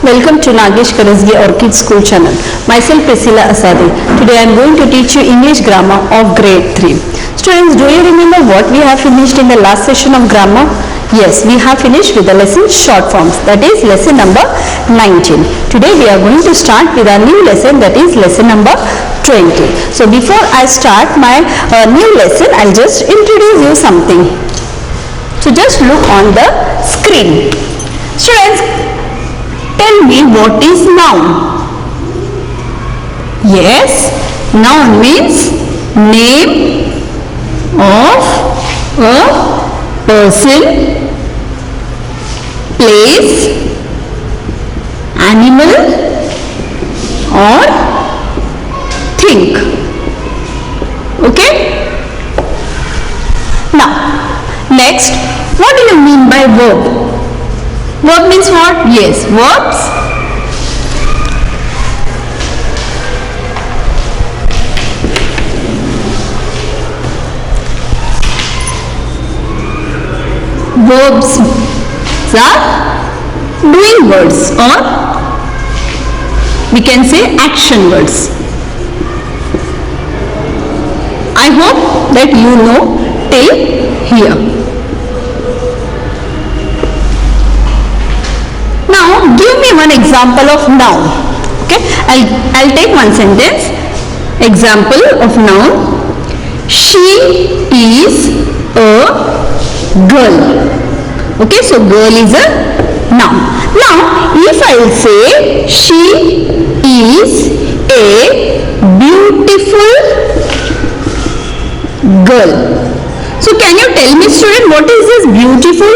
Welcome to Nagesh Karasgi Orchid School channel. Myself Priscilla Asadi. Today I am going to teach you English grammar of grade 3. Students, do you remember what we have finished in the last session of grammar? Yes, we have finished with the lesson short forms, that is lesson number 19. Today we are going to start with a new lesson, that is lesson number 20. So before I start my new lesson, I'll just introduce you something. So just look on the screen. Students, tell me what is noun? Yes, noun means name of a person, place, animal or thing. Okay? Now, next, what do you mean by verb? Verb means what? Yes, verbs are doing words, or we can say action words. I hope that you know till here. Now, give me one example of noun. Okay, I'll take one sentence. Example of noun. She is a girl. Okay, so girl is a noun. Now, if I will say she is a beautiful girl. So, can you tell me, student, what is this beautiful?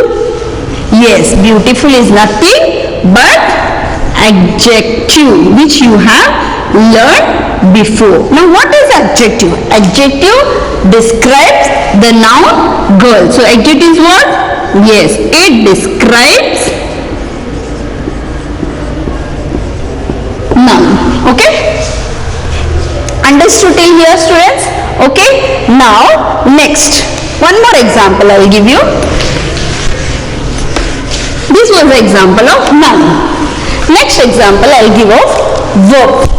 Yes, beautiful is nothing but adjective which you have learned before. Now what is adjective? Adjective describes the noun girl. So adjective is what? Yes, it describes noun. Okay? Understood till here, students? Okay? Now next, one more example I will give you. This was the example of noun. Next example I will give of verb.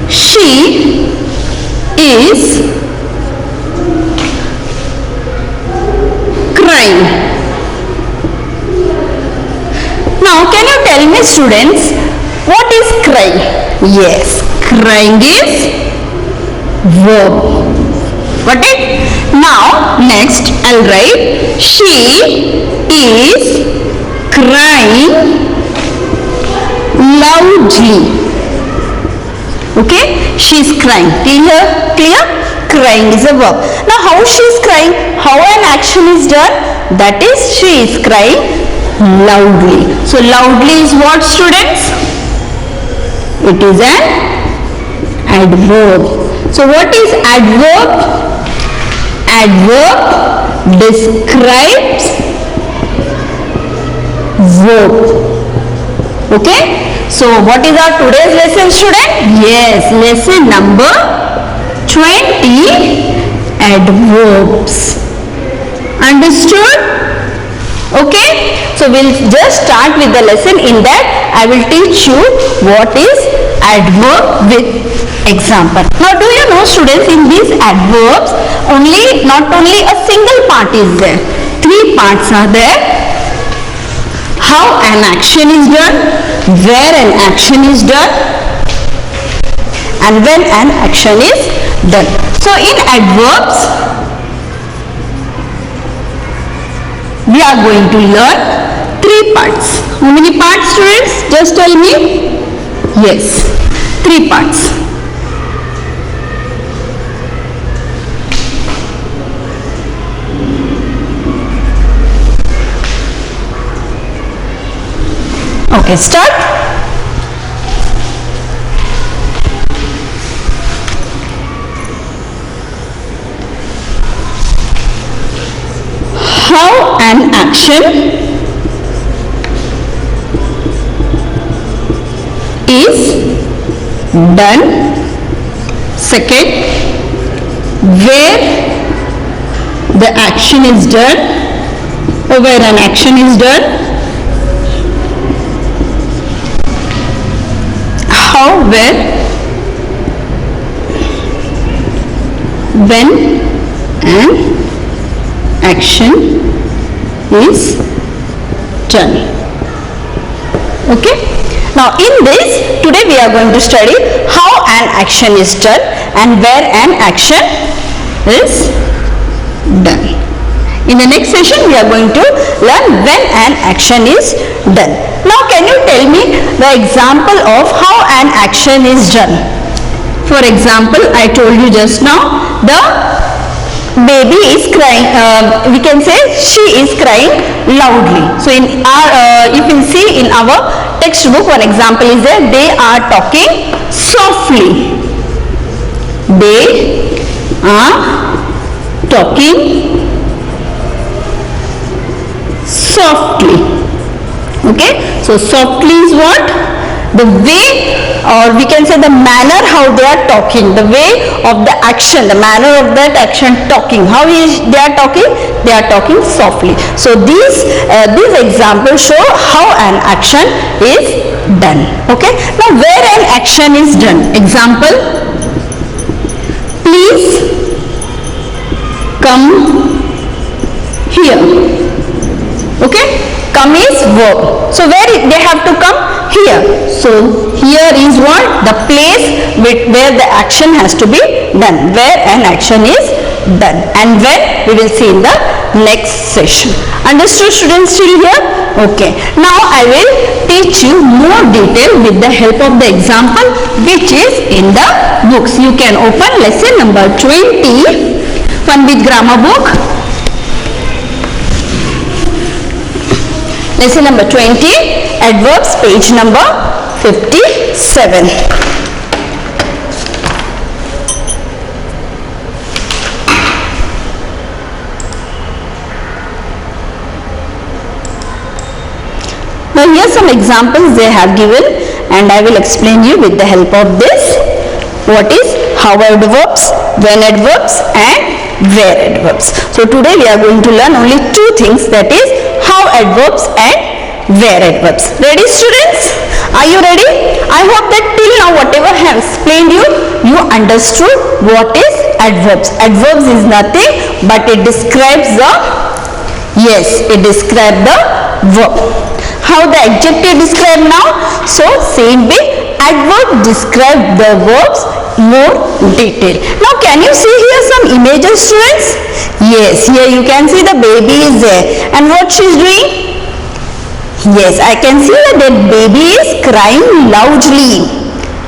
She is crying. Now can you tell me, students, what is crying? Yes, crying is verb. Got it? Now, next I'll write she is crying loudly. Okay? She is crying. Clear? Clear? Crying is a verb. Now, how she is crying? How an action is done? That is, she is crying loudly. So, loudly is what, students? It is an adverb. So, what is adverb? Adverb describes verb. Okay? So what is our today's lesson, student? Yes, lesson number 20, adverbs. Understood? Okay? So we'll just start with the lesson. In that I will teach you what is adverb with example. Now do you know, students, in these adverbs not only a single part is there, three parts are there. How an action is done, where an action is done, and when an action is done. So in adverbs we are going to learn three parts. How many parts, students? Just tell me. Yes, three parts. Okay, start. How an action is done. Second, where the action is done or where an action is done. how, where, when an action is done. Okay. Now in this, today we are going to study how an action is done and where an action is done. In the next session we are going to learn when an action is done. Now can you tell me the example of how an action is done? For example, I told you just now, the baby is crying, we can say she is crying loudly. So in our, you can see in our textbook one example is there, they are talking softly. They are talking softly. Okay, so softly is what? The way, or we can say the manner how they are talking, the way of the action, the manner of that action talking. How is they are talking? They are talking softly. So these examples show how an action is done. Okay. Now where an action is done. Example, please come here. Okay. Come is verb. So where they have to come? Here. So here is what? The place where the action has to be done. Where an action is done. And when we will see in the next session. Understood students till here? Okay. Now I will teach you more detail with the help of the example which is in the books. You can open lesson number 20, Fun with Grammar book. Lesson number 20, adverbs, page number 57. Now here some examples they have given and I will explain you with the help of this. What is how adverbs, when adverbs and where adverbs. So today we are going to learn only two things, that is how adverbs and where adverbs. Ready students? Are you ready? I hope that till now whatever I have explained you understood what is adverbs. Adverbs is nothing but it describes the, yes, it describes the verb. How the adjective describe now? So same way adverb describe the verbs more detail. Now can you see here some images students? Yes, here you can see the baby is there and what she is doing? Yes, I can see that baby is crying loudly.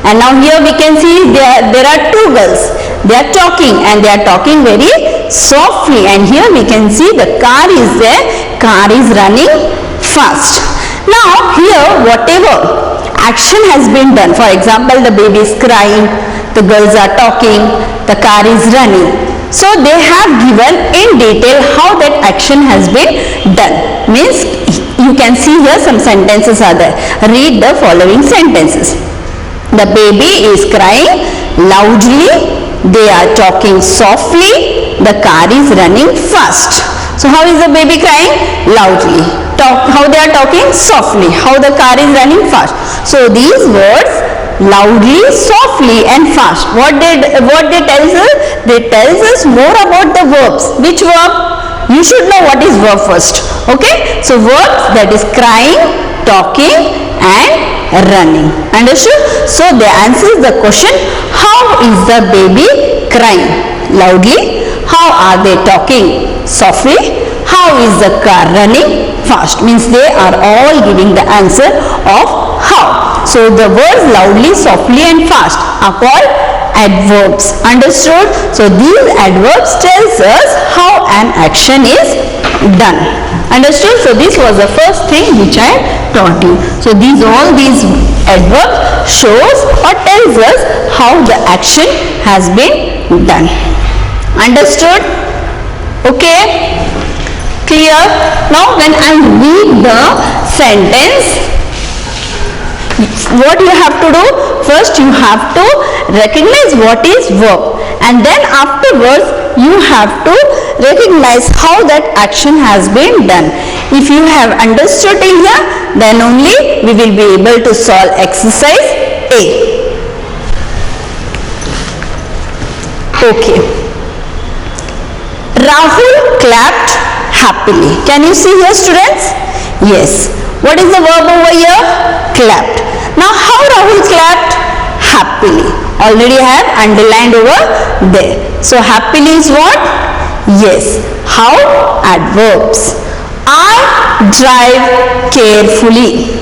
And now here we can see there are two girls. They are talking and they are talking very softly. And here we can see the car is there. Car is running fast. Now here whatever action has been done, for example the baby is crying, the girls are talking, the car is running. So they have given in detail how that action has been done. Means you can see here some sentences are there. Read the following sentences. The baby is crying loudly, they are talking softly, the car is running fast. So how is the baby crying? Loudly. How they are talking? Softly. How the car is running fast. So these words, loudly, softly and fast. What they tells us? They tells us more about the verbs. Which verb? You should know what is verb first. Okay? So verbs, that is crying, talking and running. Understood? So they answers the question, how is the baby crying? Loudly. How are they talking? Softly. How is the car running? Fast. Means they are all giving the answer of how. So the words loudly, softly and fast are called adverbs. Understood? So these adverbs tells us how an action is done. Understood? So this was the first thing which I taught you. So all these adverbs shows or tells us how the action has been done. Understood? Okay? Clear? Now when I read the sentence, what you have to do? First you have to recognize what is verb and then afterwards you have to recognize how that action has been done. If you have understood till here, then only we will be able to solve exercise A. Okay. Rahul clapped happily. Can you see here, students? Yes. What is the verb over here? Clapped. Now how Rahul clapped? Happily. Already I have underlined over there. So happily is what? Yes. How? Adverbs. I drive carefully.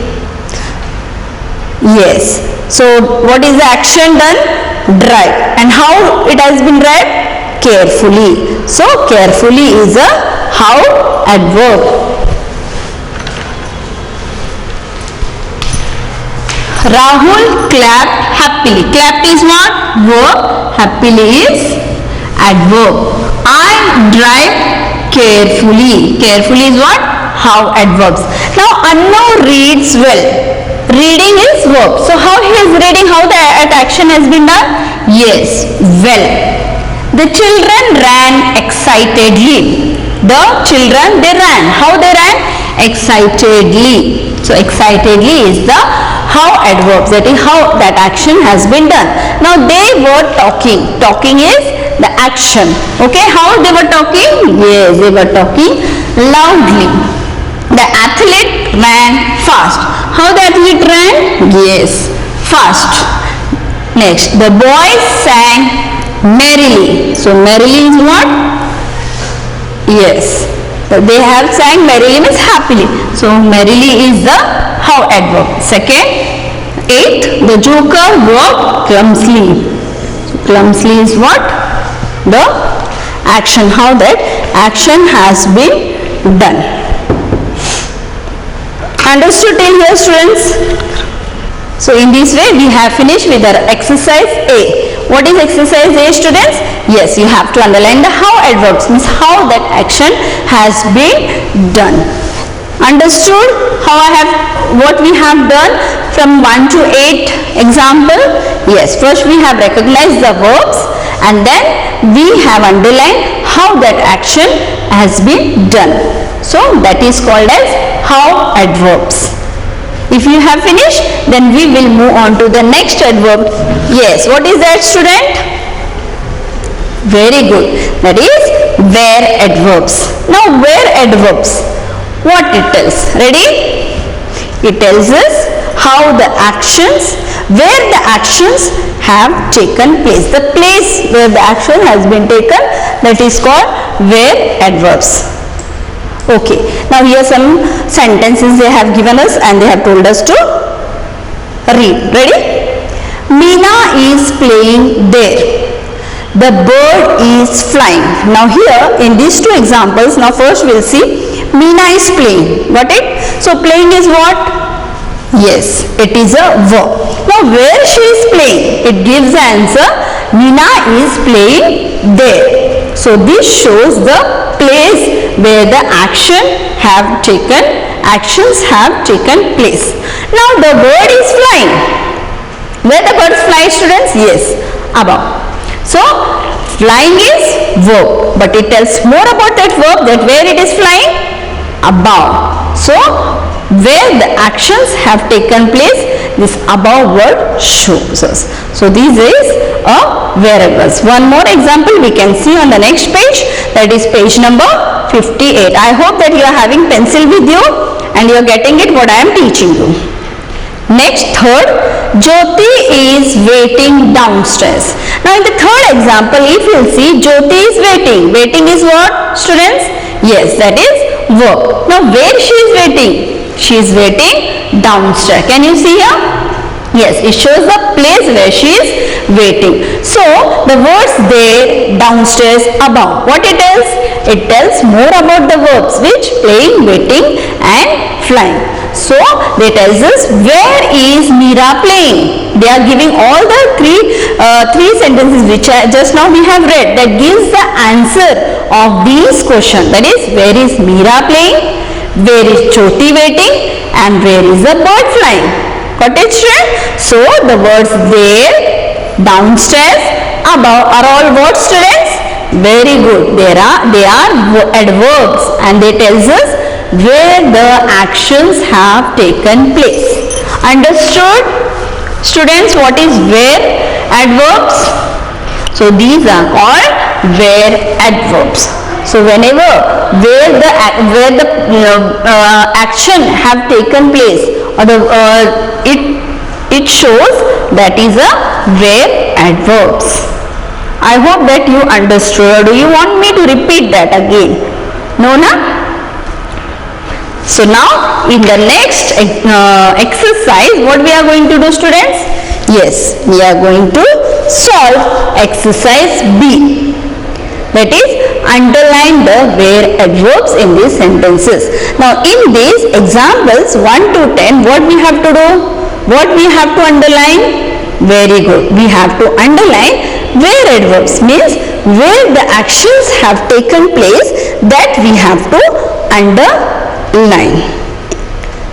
Yes. So what is the action done? Drive. And how it has been drive? Carefully. So carefully is a how adverb. Rahul clapped happily. Clapped is what? Verb. Happily is adverb. I drive carefully. Carefully is what? How adverbs. Now Annu reads well. Reading is verb. So how he is reading? How the action has been done? Yes, well. The children ran excitedly. The children, they ran. How they ran? Excitedly. So excitedly is the how adverbs. That is how that action has been done. Now they were talking. Talking is the action. Okay, how they were talking? Yes, they were talking loudly. The athlete ran fast. How the athlete ran? Yes, fast. Next, the boys sang merrily. So merrily is what? Yes, they have sang merrily means happily. So merrily is the how adverb. Second, 8. The joker walked clumsily. So clumsily is what? The action. How that action has been done. Understood till here, students? So in this way we have finished with our exercise A. What is exercise A, students? Yes, you have to underline the how adverbs, means how that action has been done. Understood how what we have done from 1 to 8 example? Yes, first we have recognized the verbs and then we have underlined how that action has been done. So that is called as how adverbs. If you have finished, then we will move on to the next adverb. Yes, what is that, student? Very good. That is where adverbs. Now where adverbs, what it tells? Ready? It tells us how the actions, where the actions have taken place. The place where the action has been taken, that is called where adverbs. Okay, now here some sentences they have given us and they have told us to read. Ready? Meena is playing there. The bird is flying. Now here in these two examples, now first we'll see Meena is playing. Got it? So playing is what? Yes, it is a verb. Now where she is playing? It gives the answer. Meena is playing there. So this shows the place where the actions have taken place. Now the bird is flying. Where the birds fly, students? Yes, above. So flying is verb, but it tells more about that verb, that where it is flying? Above. So where the actions have taken place, this above word shows us. So this is a whereabouts. One more example we can see on the next page, that is page number 58. I hope that you are having pencil with you and you are getting it what I am teaching you. Next, third, Jyoti is waiting downstairs. Now in the third example, if you will see, Jyoti is waiting. Waiting is what, students? Yes, that is verb. Now where she is waiting? She is waiting downstairs. Can you see here? Yes, it shows the place where she is waiting. So the words there, downstairs, above, what it tells? It tells more about the verbs which playing, waiting and flying. So they tells us where is Meera playing. They are giving all the three sentences which just now we have read, that gives the answer of these questions. That is, where is Meera playing, where is Jyoti waiting and where is the bird flying. Got it, student? So the words there, downstairs, above are all what, students? Very good. They are adverbs and they tells us where the actions have taken place. Understood? Students, what is where adverbs? So these are called where adverbs. So whenever where the action have taken place, or it shows, that is a where adverbs. I hope that you understood. Or do you want me to repeat that again? No, na? So now in the next exercise, what we are going to do, students? Yes, we are going to solve exercise B. That is, underline the where adverbs in these sentences. Now in these examples 1 to 10, what we have to do? What we have to underline? Very good. We have to underline where adverbs, means where the actions have taken place, that we have to underline.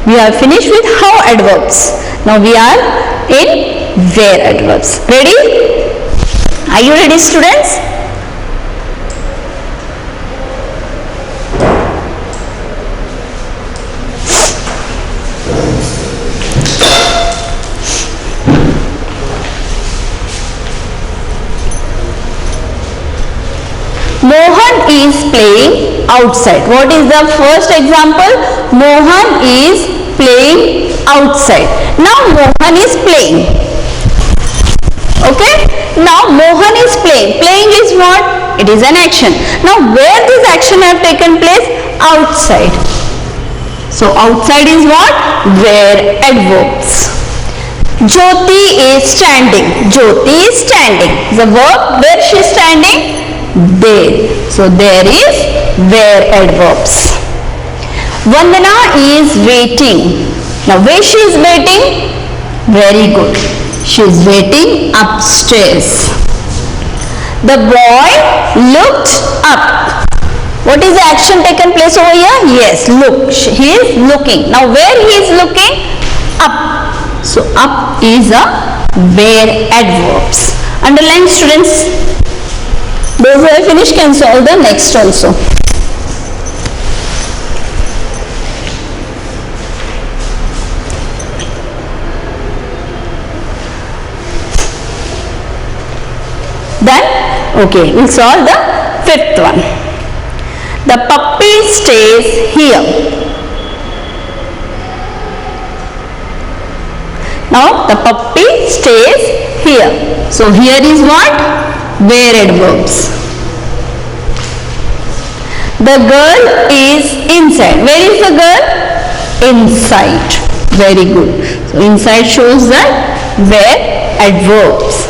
We are finished with how adverbs. Now we are in where adverbs. Ready? Are you ready, students? Mohan is playing outside. What is the first example? Mohan is playing outside. Now Mohan is playing. Okay? Now Mohan is playing. Playing is what? It is an action. Now where this action have taken place? Outside. So outside is what? Where adverbs. Jyoti is standing. Jyoti is standing. The verb, where she is standing? There. So there is where adverbs. Vandana is waiting. Now where she is waiting? Very good. She is waiting upstairs. The boy looked up. What is the action taken place over here? Yes, look. He is looking. Now where he is looking? Up. So up is a where adverbs. Underline, students. Those who have finished can solve the next also. Done? Okay, we'll solve the fifth one. The puppy stays here. Now the puppy stays here. So here is what? Where adverbs. The girl is inside. Where is the girl? Inside. Very good. So inside shows that where adverbs.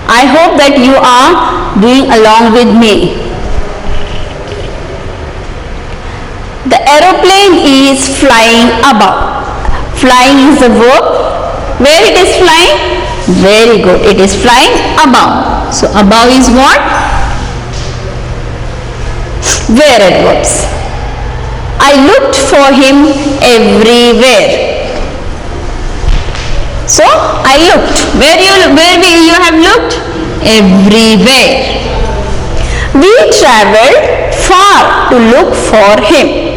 I hope that you are doing along with me. The aeroplane is flying above. Flying is the verb. Where it is flying? Very good. It is flying above. So above is what? Where adverbs. I looked for him everywhere. So I looked. Where you have looked? Everywhere. We traveled far to look for him.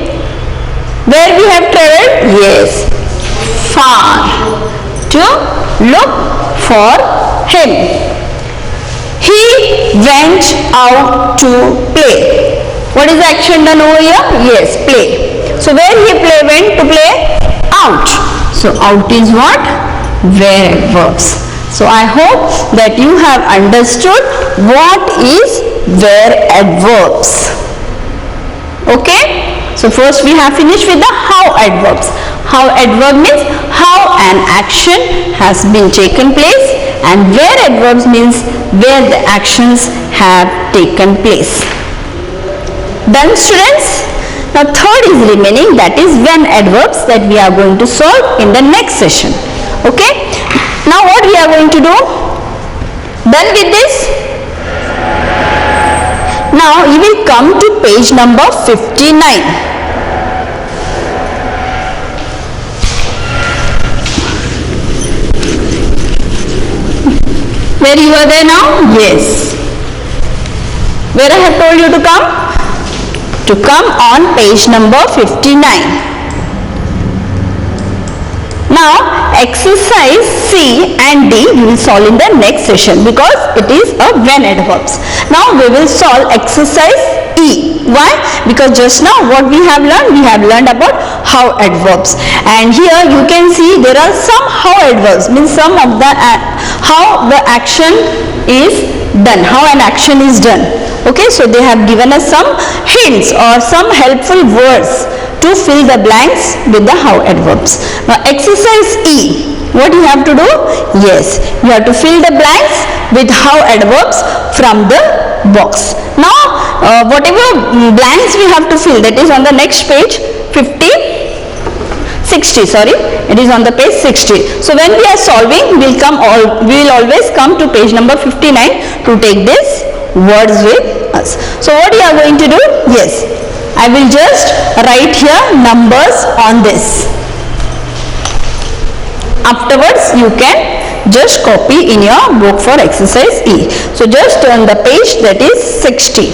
Where we have traveled? Yes, far to look for him. He went out to play. What is the action done over here? Yes, play. So where he went to play? Out. So out is what? Where adverbs. So I hope that you have understood what is where adverbs. Okay? So first we have finished with the how adverbs. How adverb means how an action has been taken place, and where adverbs means where the actions have taken place. Done, students? Now third is remaining, that is when adverbs, that we are going to solve in the next session. Okay? Now what we are going to do? Done with this? Now you will come to page number 59. Where you are there now? Yes. Where I have told you to come? To come on page number 59. Now exercise C and D we will solve in the next session because it is a when adverbs. Now we will solve exercise E. Why? Because just now what we have learned about how adverbs, and here you can see there are some how adverbs, means some of the how the action is done, how an action is done. Okay, so they have given us some hints or some helpful words to fill the blanks with the how adverbs. Now exercise E, what you have to do? Yes, you have to fill the blanks with how adverbs from the box. Now whatever blanks we have to fill, that is on the next page 60, sorry, it is on the page 60. So when we are solving, we will always come to page number 59 to take this words with us. So what you are going to do? Yes, I will just write here numbers on this. Afterwards you can just copy in your book for exercise E. So just turn the page, that is 60.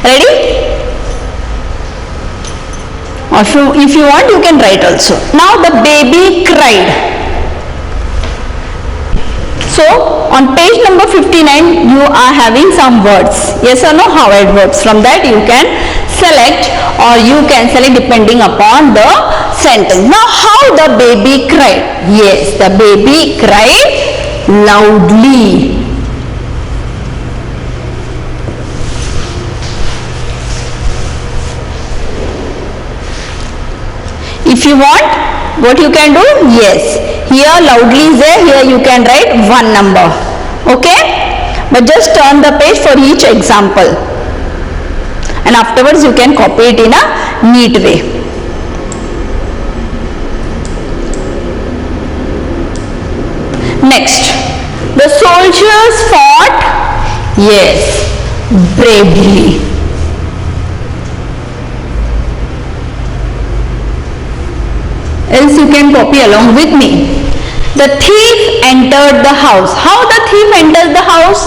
Ready? Or if you want, you can write also. Now the baby cried. So on page number 59 you are having some words, yes or no, how adverbs. From that you can select, or you can select depending upon the sentence. Now how the baby cried? Yes, the baby cried loudly. If you want, what you can do? Yes, here loudly is there, here you can write one number. Okay, but just turn the page for each example, and afterwards you can copy it in a neat way. Next, the soldiers fought, yes, bravely. Else you can copy along with me. The thief entered the house. How the thief enters the house?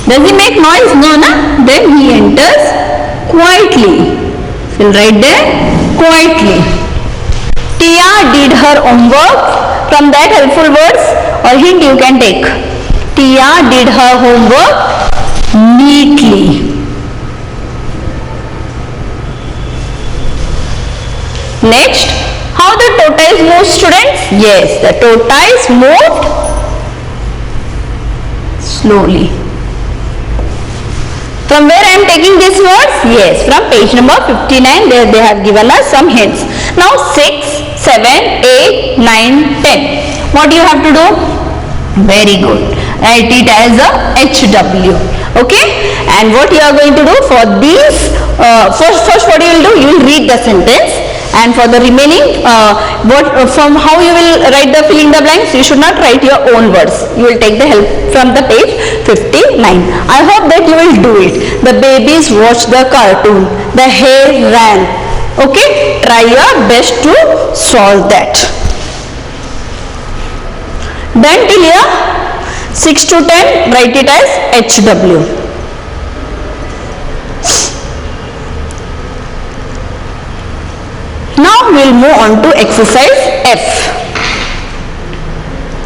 Does he make noise? No, na? Then he enters quietly. So write there, quietly. Tia did her homework. From that helpful words or hint you can take. Tia did her homework neatly. Next, how the tortoise moved, students? Yes, the tortoise moved slowly. From where I am taking these words? Yes, from page number 59, there they have given us some hints. Now 6, 7, 8, 9, 10. What do you have to do? Very good. Write it as a HW. Okay? And what you are going to do for these, first what you will do? You will read the sentence. And for the remaining, from how you will write the filling the blanks, you should not write your own words. You will take the help from the page 59. I hope that you will do it. The babies watched the cartoon. The hare ran. Okay? Try your best to solve that. Done till here? 6 to 10, write it as HW. Now we will move on to exercise F.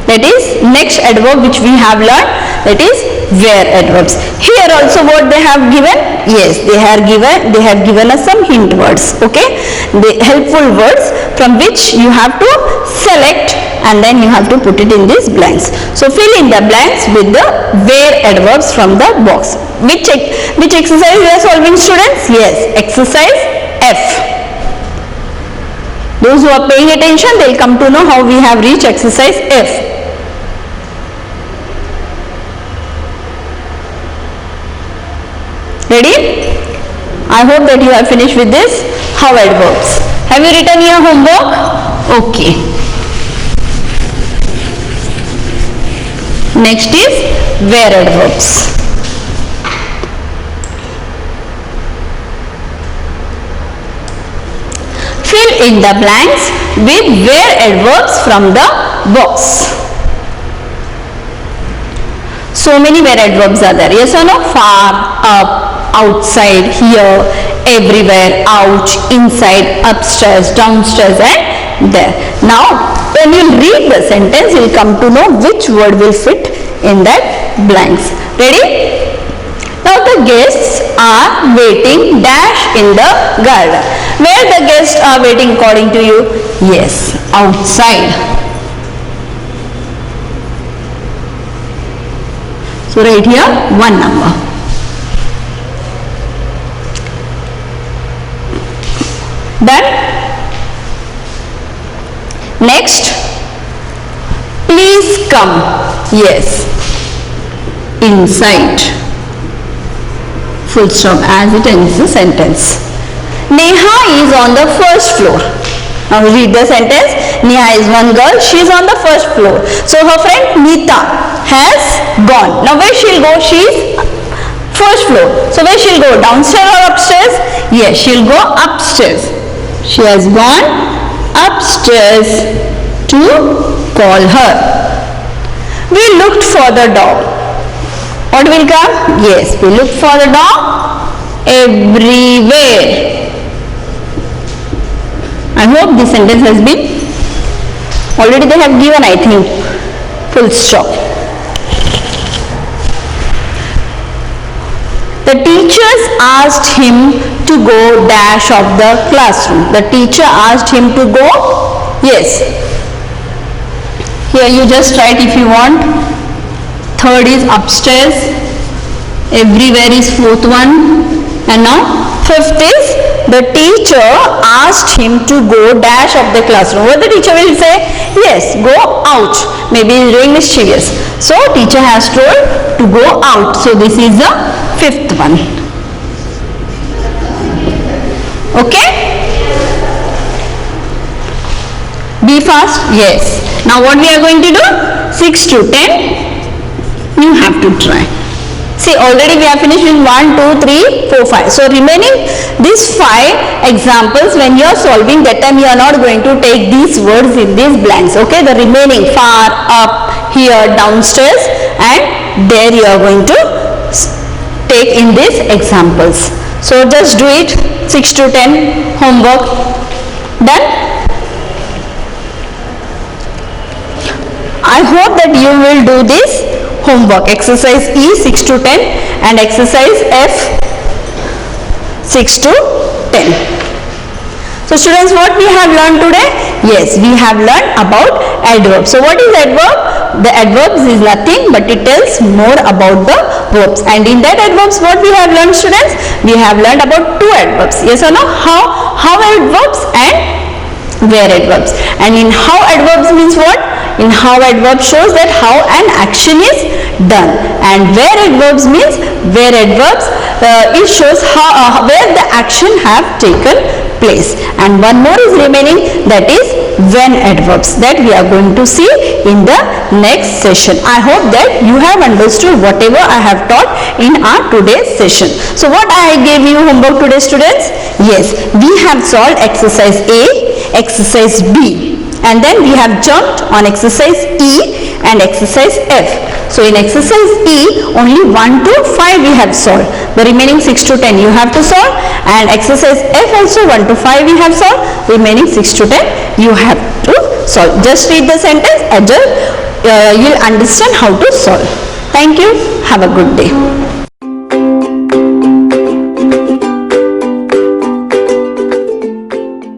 That is next adverb which we have learned, that is where adverbs. Here also what they have given? Yes, they have given us some hint words. Okay, the helpful words from which you have to select and then you have to put it in these blanks. So fill in the blanks with the where adverbs from the box. Which exercise we are solving, students? Yes, exercise F. Those who are paying attention, they will come to know how we have reached exercise F. Ready? I hope that you have finished with this how adverbs. Have you written your homework? Okay. Next is where adverbs. Fill in the blanks with where adverbs from the box. So many where adverbs are there. Yes or no? Far, up, outside, here, everywhere, out, inside, upstairs, downstairs, and there. Now, when you read the sentence, you will come to know which word will fit in that blanks. Ready? Now the guests are waiting dash in the garden. Where the guests are waiting according to you? Yes, outside. So right here, one number. Done? Next, please come. Yes, inside. Full stop as it ends the sentence. Neha is on the first floor. Now read the sentence. Neha is one girl. She is on the first floor. So her friend Neeta has gone. Now where she'll go? She's first floor. So where she'll go? Downstairs or upstairs? Yes, she'll go upstairs. She has gone upstairs to call her. We looked for the dog. What will come? Yes, we look for the dog everywhere. I hope this sentence has been, already they have given, I think, full stop. The teachers asked him to go dash of the classroom. The teacher asked him to go, yes. Here you just write if you want. Third is upstairs, everywhere is fourth one, and now fifth is the teacher asked him to go dash of the classroom. What the teacher will say? Yes, go out. Maybe he is doing mischievous. So teacher has told to go out. So this is the fifth one. Okay? Be fast? Yes. Now what we are going to do? 6 to 10. You have to try. See, already we have finished with 1, 2, 3, 4, 5. So remaining these 5 examples, when you are solving, that time you are not going to take these words in these blanks. Okay, the remaining far, up, here, downstairs, and there you are going to take in these examples. So just do it. 6 to 10 homework. Done? I hope that you will do this homework. Exercise E 6 to 10 and exercise F 6 to 10. So students, what we have learned today? Yes, we have learned about adverbs. So what is adverb? The adverbs is nothing but it tells more about the verbs. And in that adverbs, what we have learned, students? We have learned about 2 adverbs. Yes or no? How adverbs and where adverbs. And in how adverbs means what? In how adverb shows that how an action is done, and where adverbs means where adverbs it shows how where the action have taken place. And one more is remaining, that is when adverbs, that we are going to see in the next session. I hope that you have understood whatever I have taught in our today's session. So what I gave you homework today, students? Yes, we have solved exercise A, exercise B, and then we have jumped on exercise E and exercise F. So in exercise E, only 1 to 5 we have solved. The remaining 6 to 10 you have to solve, and exercise F also 1 to 5 we have solved. Remaining 6 to 10 you have to solve. Just read the sentence, adjust, you'll understand how to solve. Thank you. Have a good day.